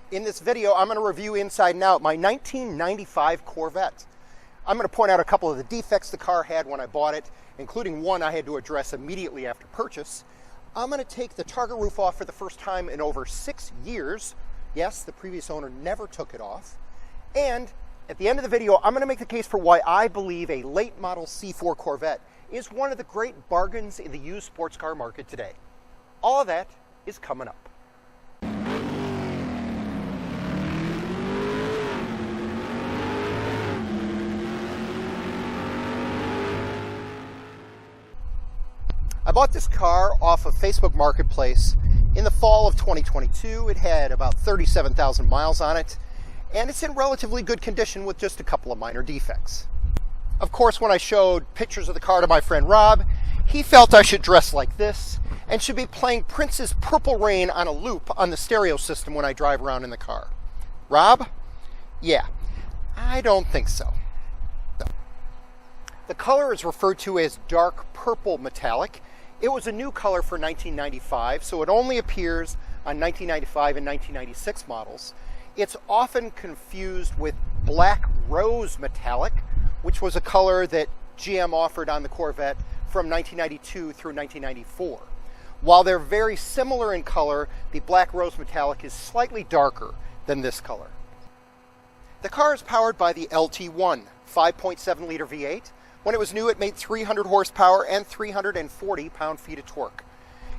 In this video, I'm going to review inside and out my 1995 Corvette. I'm going to point out a couple of the defects the car had when I bought it, including one I had to address immediately after purchase. I'm going to take the Targa roof off for the first time in over 6 years. Yes, the previous owner never took it off. And at the end of the video, I'm going to make the case for why I believe a late model C4 Corvette is one of the great bargains in the used sports car market today. All of that is coming up. I bought this car off of Facebook Marketplace in the fall of 2022. It had about 37,000 miles on it, and it's in relatively good condition with just a couple of minor defects. Of course, when I showed pictures of the car to my friend Rob, he felt I should dress like this and should be playing Prince's Purple Rain on a loop on the stereo system when I drive around in the car. Rob? Yeah, I don't think so. The color is referred to as dark purple metallic. It was a new color for 1995, so it only appears on 1995 and 1996 models. It's often confused with black rose metallic, which was a color that GM offered on the Corvette from 1992 through 1994. While they're very similar in color, the black rose metallic is slightly darker than this color. The car is powered by the LT1 5.7 liter V8. When it was new, it made 300 horsepower and 340 pound-feet of torque.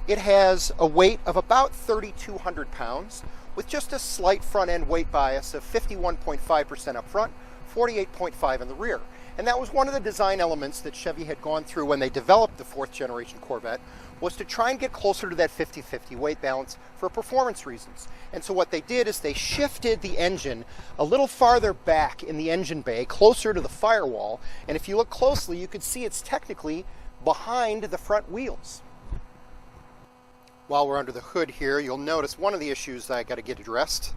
It has a weight of about 3,200 pounds, with just a slight front-end weight bias of 51.5% up front, 48.5% in the rear. And that was one of the design elements that Chevy had gone through when they developed the 4th generation Corvette, was to try and get closer to that 50-50 weight balance for performance reasons. And so what they did is they shifted the engine a little farther back in the engine bay, closer to the firewall. And if you look closely, you can see it's technically behind the front wheels. While we're under the hood here, you'll notice one of the issues that I got to get addressed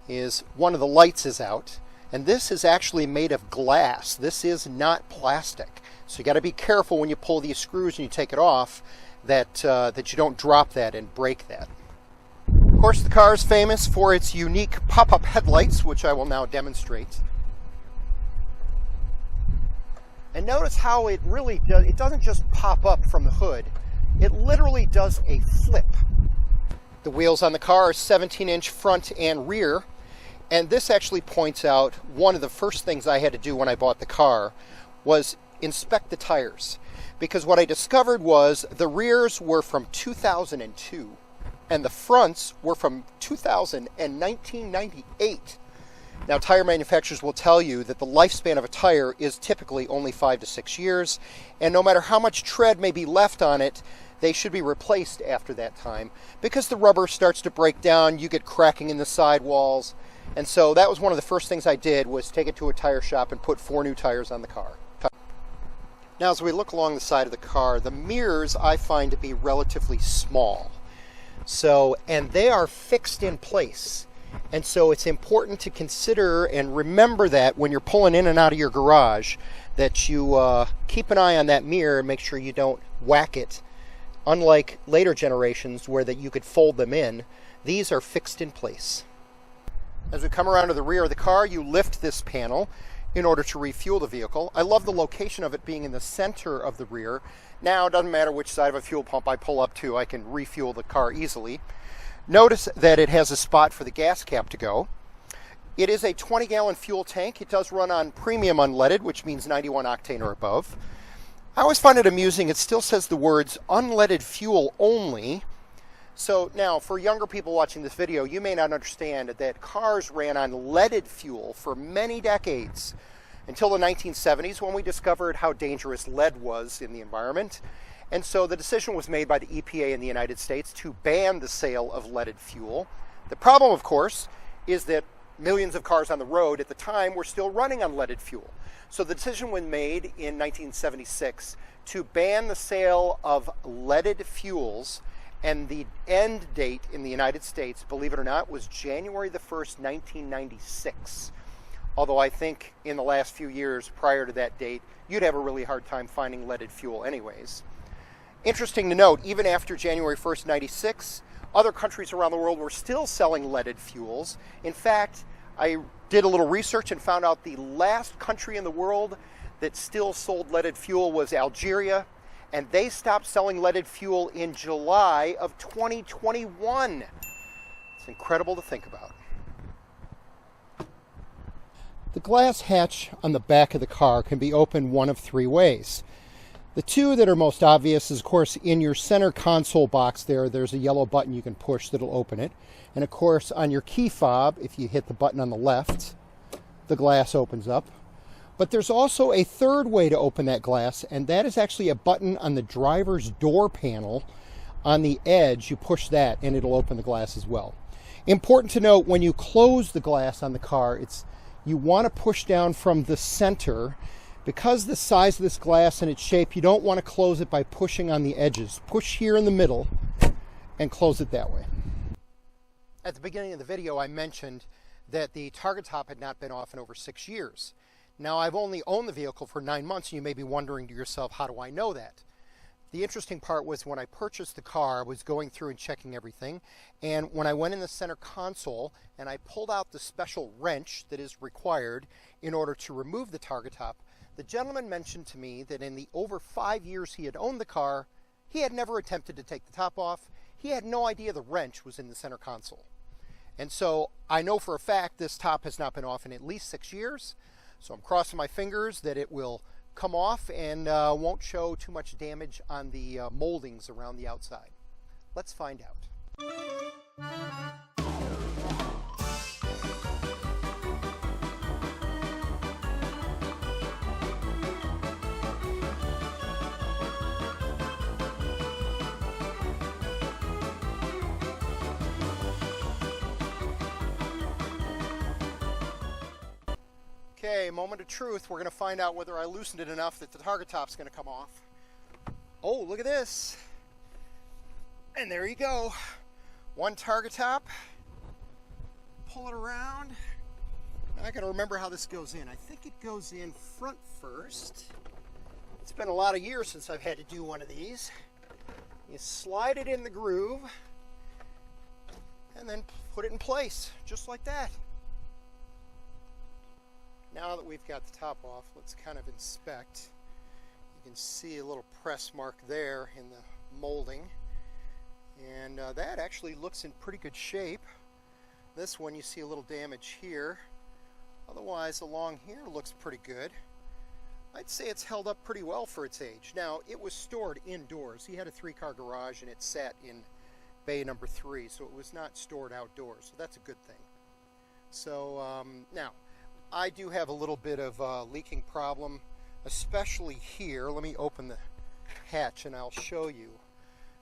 is one of the lights is out. And this is actually made of glass. This is not plastic. So you got to be careful when you pull these screws and you take it off that you don't drop that and break that. Of course, the car is famous for its unique pop-up headlights, which I will now demonstrate. And notice how it really does, it doesn't just pop up from the hood. It literally does a flip. The wheels on the car are 17-inch front and rear. And this actually points out one of the first things I had to do when I bought the car was inspect the tires. Because what I discovered was the rears were from 2002 and the fronts were from 2000 and 1998. Now, tire manufacturers will tell you that the lifespan of a tire is typically only 5 to 6 years, and no matter how much tread may be left on it, they should be replaced after that time because the rubber starts to break down, you get cracking in the sidewalls. And so that was one of the first things I did, was take it to a tire shop and put 4 new tires on the car. Now, as we look along the side of the car, the mirrors I find to be relatively small. And they are fixed in place. And so it's important to consider and remember that when you're pulling in and out of your garage, that you keep an eye on that mirror and make sure you don't whack it. Unlike later generations where that you could fold them in, these are fixed in place. As we come around to the rear of the car, you lift this panel in order to refuel the vehicle. I love the location of it being in the center of the rear. Now, it doesn't matter which side of a fuel pump I pull up to, I can refuel the car easily. Notice that it has a spot for the gas cap to go. It is a 20-gallon fuel tank. It does run on premium unleaded, which means 91 octane or above. I always find it amusing. It still says the words unleaded fuel only. So now, for younger people watching this video, you may not understand that cars ran on leaded fuel for many decades, until the 1970s when we discovered how dangerous lead was in the environment. And so the decision was made by the EPA in the United States to ban the sale of leaded fuel. The problem, of course, is that millions of cars on the road at the time were still running on leaded fuel. So the decision was made in 1976 to ban the sale of leaded fuels. And the end date in the United States, believe it or not, was January the 1st, 1996. Although I think in the last few years prior to that date, you'd have a really hard time finding leaded fuel anyways. Interesting to note, even after January 1st, 96, other countries around the world were still selling leaded fuels. In fact, I did a little research and found out the last country in the world that still sold leaded fuel was Algeria, and they stopped selling leaded fuel in July of 2021. It's incredible to think about. The glass hatch on the back of the car can be opened one of three ways. The two that are most obvious is, of course, in your center console box there's a yellow button you can push that'll open it. And of course, on your key fob, if you hit the button on the left, the glass opens up. But there's also a third way to open that glass, and that is actually a button on the driver's door panel on the edge. You push that and it'll open the glass as well. Important to note, when you close the glass on the car, you want to push down from the center. Because the size of this glass and its shape, you don't want to close it by pushing on the edges. Push here in the middle and close it that way. At the beginning of the video, I mentioned that the Targa Top had not been off in over 6 years. Now, I've only owned the vehicle for 9 months, and you may be wondering to yourself, how do I know that? The interesting part was when I purchased the car, I was going through and checking everything, and when I went in the center console and I pulled out the special wrench that is required in order to remove the Targa Top, the gentleman mentioned to me that in the over 5 years he had owned the car, he had never attempted to take the top off. He had no idea the wrench was in the center console. And so I know for a fact this top has not been off in at least 6 years. So I'm crossing my fingers that it will come off and won't show too much damage on the moldings around the outside. Let's find out. Okay, moment of truth. We're going to find out whether I loosened it enough that the Targa Top's going to come off. Oh, look at this. And there you go. One Targa Top. Pull it around. Now I got to remember how this goes in. I think it goes in front first. It's been a lot of years since I've had to do one of these. You slide it in the groove and then put it in place, just like that. Now that we've got the top off, let's kind of inspect. You can see a little press mark there in the molding, and that actually looks in pretty good shape. This one you see a little damage here. Otherwise, along here looks pretty good. I'd say it's held up pretty well for its age. Now, it was stored indoors. He had a 3-car garage and it sat in bay number 3, so it was not stored outdoors, so that's a good thing. So now, I do have a little bit of a leaking problem, especially here. Let me open the hatch and I'll show you.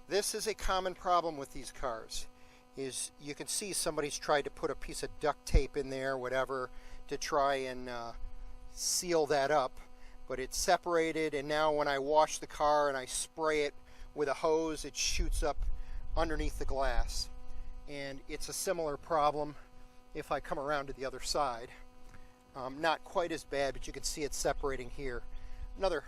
This is a common problem with these cars. Is you can see somebody's tried to put a piece of duct tape in there, whatever, to try and seal that up. But it's separated, and now when I wash the car and I spray it with a hose, it shoots up underneath the glass. And it's a similar problem if I come around to the other side. Not quite as bad, but you can see it separating here. Another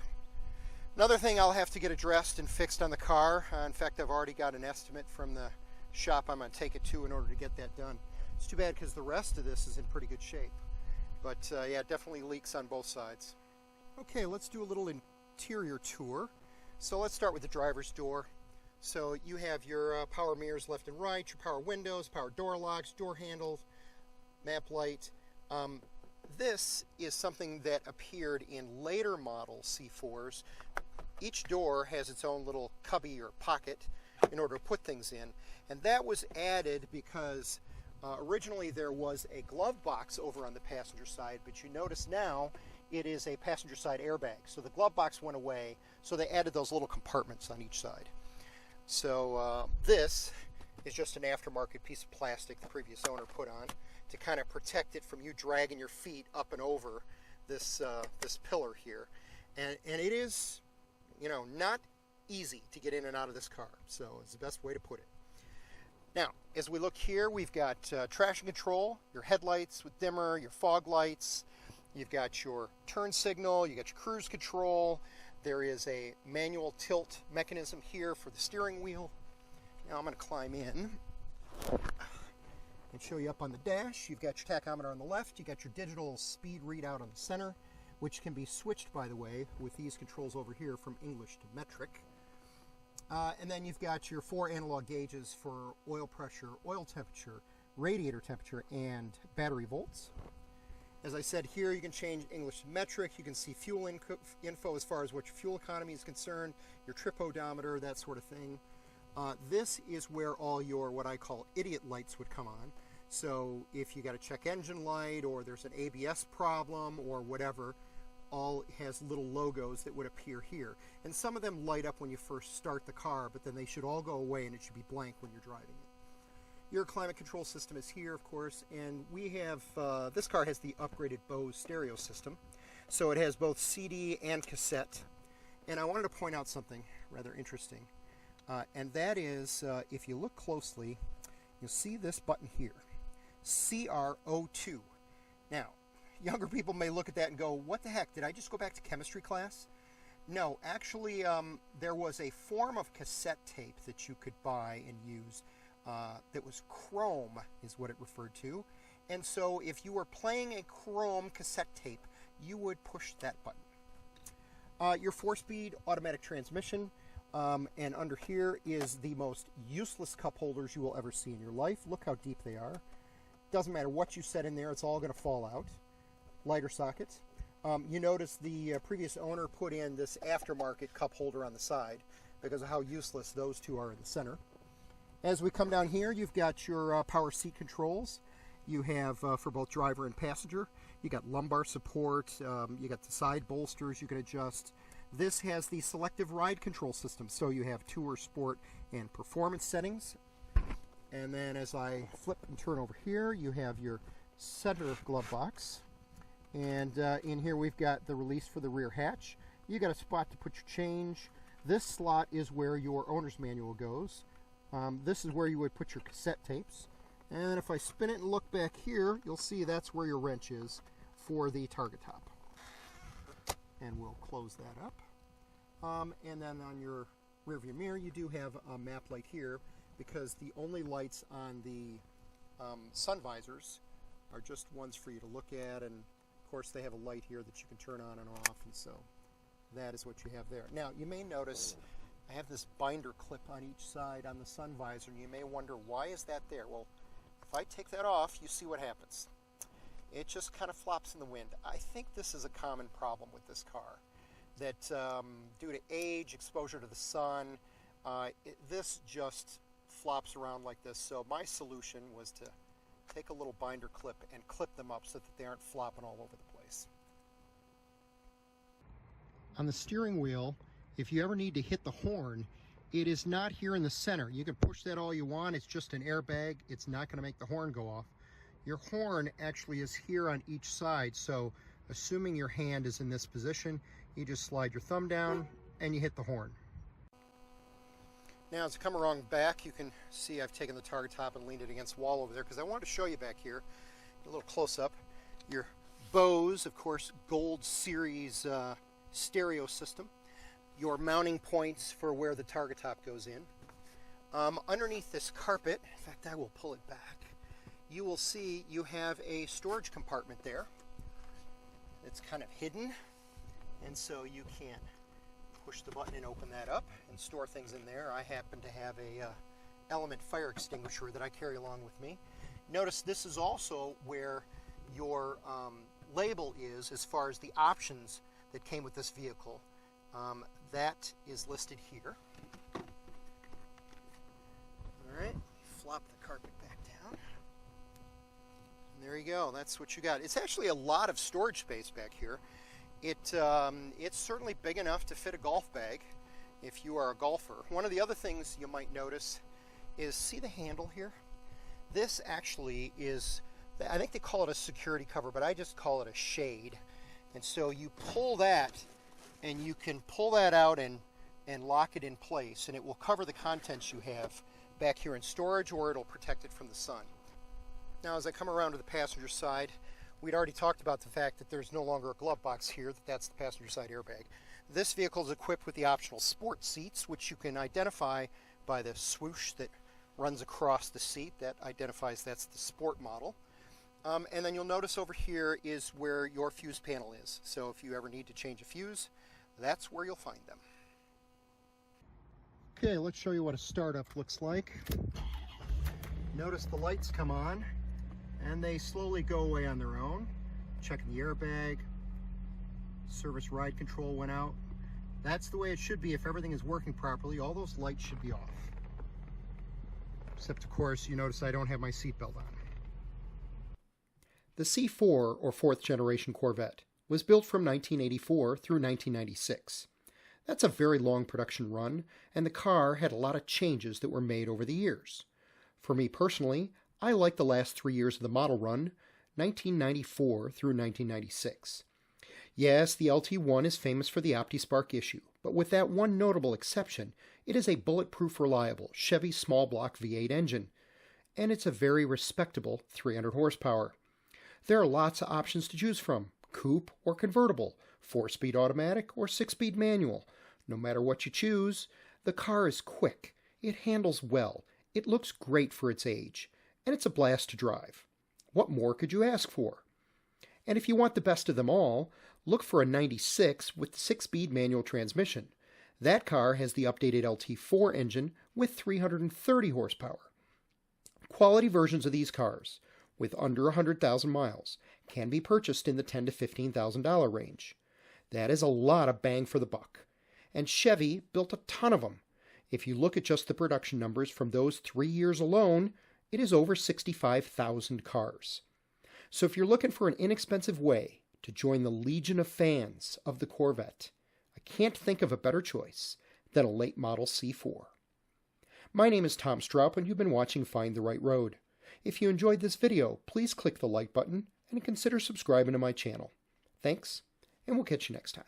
thing I'll have to get addressed and fixed on the car. In fact, I've already got an estimate from the shop I'm going to take it to in order to get that done. It's too bad because the rest of this is in pretty good shape. But yeah, it definitely leaks on both sides. Okay, let's do a little interior tour. So let's start with the driver's door. So you have your power mirrors left and right, your power windows, power door locks, door handles, map light. This is something that appeared in later model C4s. Each door has its own little cubby or pocket in order to put things in. And that was added because originally there was a glove box over on the passenger side, but you notice now it is a passenger side airbag. So the glove box went away, so they added those little compartments on each side. So this is just an aftermarket piece of plastic the previous owner put on to kind of protect it from you dragging your feet up and over this this pillar here. And it is, you know, not easy to get in and out of this car. So it's the best way to put it. Now, as we look here, we've got traction control, your headlights with dimmer, your fog lights. You've got your turn signal, you got your cruise control. There is a manual tilt mechanism here for the steering wheel. Now I'm going to climb in And show you up on the dash. You've got your tachometer on the left. You got your digital speed readout on the center, which can be switched, by the way, with these controls over here from English to metric. And then you've got your 4 analog gauges for oil pressure, oil temperature, radiator temperature, and battery volts. As I said here, you can change English to metric. You can see fuel info as far as what your fuel economy is concerned, your trip odometer, that sort of thing. This is where all your what I call idiot lights would come on. So if you got a check engine light, or there's an ABS problem, or whatever, all has little logos that would appear here. And some of them light up when you first start the car, but then they should all go away and it should be blank when you're driving it. Your climate control system is here, of course, and we have, this car has the upgraded Bose stereo system. So it has both CD and cassette. And I wanted to point out something rather interesting. And that is, if you look closely, you'll see this button here, CR02. Now, younger people may look at that and go, what the heck, did I just go back to chemistry class? No, actually, there was a form of cassette tape that you could buy and use that was chrome, is what it referred to. And so if you were playing a chrome cassette tape, you would push that button. Your 4-speed automatic transmission, and under here is the most useless cup holders you will ever see in your life. Look how deep they are. Doesn't matter what you set in there, it's all going to fall out. Lighter sockets. You notice the previous owner put in this aftermarket cup holder on the side because of how useless those two are in the center. As we come down here, you've got your power seat controls. You have for both driver and passenger. You got lumbar support. You got the side bolsters you can adjust. This has the selective ride control system, so you have tour, sport, and performance settings. And then as I flip and turn over here, you have your center glove box. And in here we've got the release for the rear hatch. You got a spot to put your change. This slot is where your owner's manual goes. This is where you would put your cassette tapes. And if I spin it and look back here, you'll see that's where your wrench is for the Targa Top. And we'll close that up. And then on your rear view mirror, you do have a map light here, because the only lights on the sun visors are just ones for you to look at, and of course they have a light here that you can turn on and off, and so that is what you have there. Now you may notice I have this binder clip on each side on the sun visor, and you may wonder, why is that there? Well, if I take that off, you see what happens. It just kind of flops in the wind. I think this is a common problem with this car, that due to age, exposure to the sun, this just flops around like this. So my solution was to take a little binder clip and clip them up so that they aren't flopping all over the place. On the steering wheel, if you ever need to hit the horn, it is not here in the center. You can push that all you want. It's just an airbag. It's not going to make the horn go off. Your horn actually is here on each side. So assuming your hand is in this position, you just slide your thumb down and you hit the horn. Now as I come around back, you can see I've taken the Targa Top and leaned it against the wall over there, because I wanted to show you back here, a little close-up, your Bose, of course, Gold Series stereo system, your mounting points for where the Targa Top goes in. Underneath this carpet, in fact I will pull it back, you will see you have a storage compartment there. It's kind of hidden, and so you can push the button and open that up and store things in there. I happen to have a Element fire extinguisher that I carry along with me. Notice this is also where your label is as far as the options that came with this vehicle. That is listed here. Alright, flop the carpet back down. And there you go, that's what you got. It's actually a lot of storage space back here. It's certainly big enough to fit a golf bag if you are a golfer. One of the other things you might notice is, see the handle here? This actually is, I think they call it a security cover, but I just call it a shade. And so you pull that, and you can pull that out and lock it in place, and it will cover the contents you have back here in storage, or it'll protect it from the sun. Now as I come around to the passenger side, we'd already talked about the fact that there's no longer a glove box here, that's the passenger side airbag. This vehicle is equipped with the optional sport seats, which you can identify by the swoosh that runs across the seat. That identifies that's the sport model. And then you'll notice over here is where your fuse panel is. So if you ever need to change a fuse, that's where you'll find them. Okay, let's show you what a startup looks like. Notice the lights come on and they slowly go away on their own. Checking the airbag, service ride control went out. That's the way it should be. If everything is working properly, all those lights should be off. Except, of course, you notice I don't have my seatbelt on. The C4, or fourth generation Corvette, was built from 1984 through 1996. That's a very long production run, and the car had a lot of changes that were made over the years. For me personally, I like the last 3 years of the model run, 1994 through 1996. Yes, the LT1 is famous for the OptiSpark issue, but with that one notable exception, it is a bulletproof reliable Chevy small block V8 engine, and it's a very respectable 300 horsepower. There are lots of options to choose from, coupe or convertible, 4-speed automatic or 6-speed manual. No matter what you choose, the car is quick, it handles well, it looks great for its age, and it's a blast to drive. What more could you ask for? And if you want the best of them all, look for a 96 with 6-speed manual transmission. That car has the updated LT4 engine with 330 horsepower. Quality versions of these cars, with under 100,000 miles, can be purchased in the $10,000 to $15,000 range. That is a lot of bang for the buck. And Chevy built a ton of them. If you look at just the production numbers from those 3 years alone, it is over 65,000 cars. So if you're looking for an inexpensive way to join the legion of fans of the Corvette, I can't think of a better choice than a late model C4. My name is Tom Stroup, and you've been watching Find the Right Road. If you enjoyed this video, please click the like button and consider subscribing to my channel. Thanks, and we'll catch you next time.